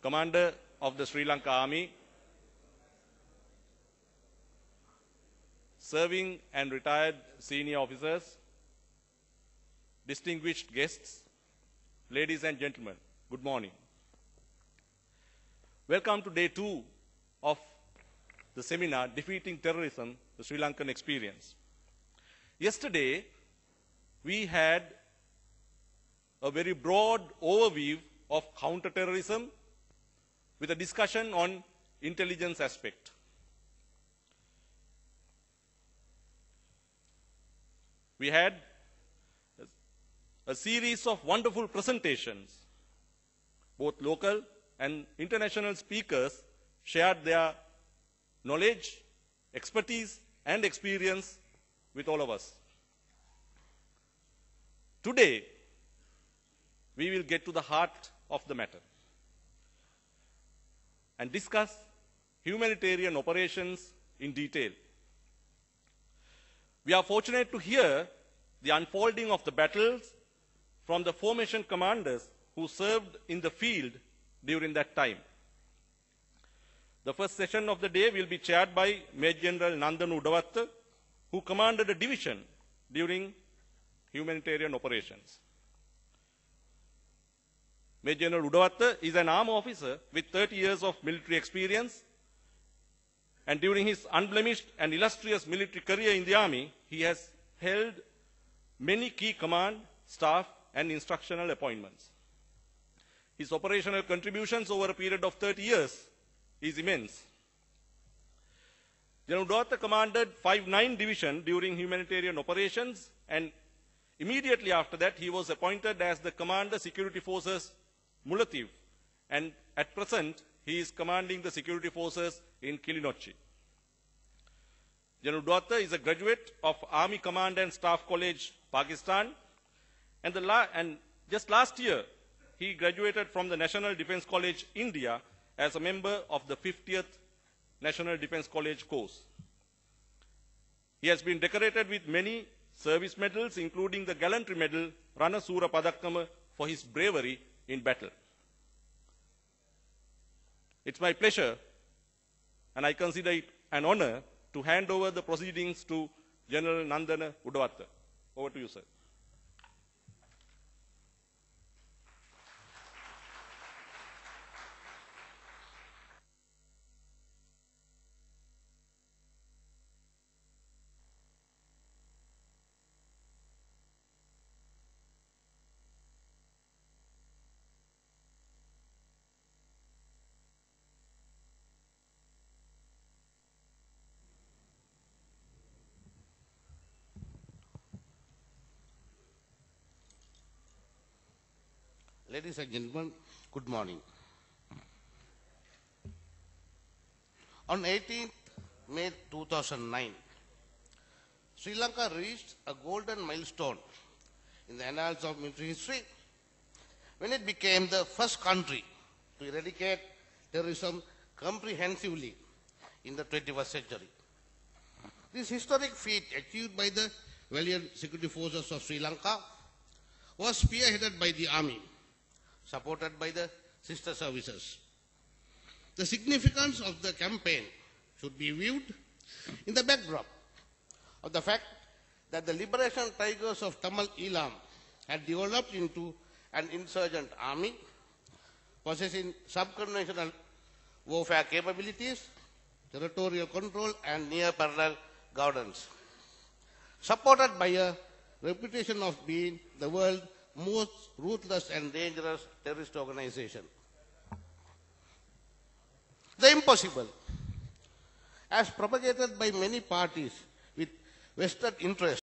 Commander of the Sri Lanka Army, serving and retired senior officers, distinguished guests, ladies and gentlemen, good morning. Welcome to day 2 of the seminar, Defeating Terrorism, the Sri Lankan Experience. Yesterday, we had a very broad overview of counterterrorism with a discussion on intelligence aspect. We had a series of wonderful presentations. Both local and international speakers shared their knowledge, expertise, and experience with all of us. Today, we will get to the heart of the matter and discuss humanitarian operations in detail. We are fortunate to hear the unfolding of the battles from the formation commanders who served in the field during that time. The first session of the day will be chaired by Major General Nandan Udawatta, who commanded a division during humanitarian operations. Major General Udawatta is an army officer with 30 years of military experience, and during his unblemished and illustrious military career in the army, he has held many key command, staff, and instructional appointments. His operational contributions over a period of 30 years is immense. General Udawatta commanded 5-9 Division during humanitarian operations, and immediately after that, he was appointed as the Commander Security Forces Mullaitivu, and at present, he is commanding the security forces in Kilinochchi. General Udawatta is a graduate of Army Command and Staff College, Pakistan, and just last year, he graduated from the National Defence College, India, as a member of the 50th National Defence College course. He has been decorated with many service medals, including the Gallantry Medal, Rana Sura Padakkama, for his bravery in battle. It's my pleasure, and I consider it an honor, to hand over the proceedings to General Nandan Udawatta. Over to you, sir. Ladies and gentlemen, good morning. On 18th May 2009, Sri Lanka reached a golden milestone in the annals of military history when it became the first country to eradicate terrorism comprehensively in the 21st century. This historic feat achieved by the valiant security forces of Sri Lanka was spearheaded by the army, supported by the sister services. The significance of the campaign should be viewed in the backdrop of the fact that the liberation tigers of Tamil Eelam had developed into an insurgent army possessing subconventional warfare capabilities, territorial control, and near-parallel governance, supported by a reputation of being the world's most ruthless and dangerous terrorist organization. The impossible, as propagated by many parties with vested interests,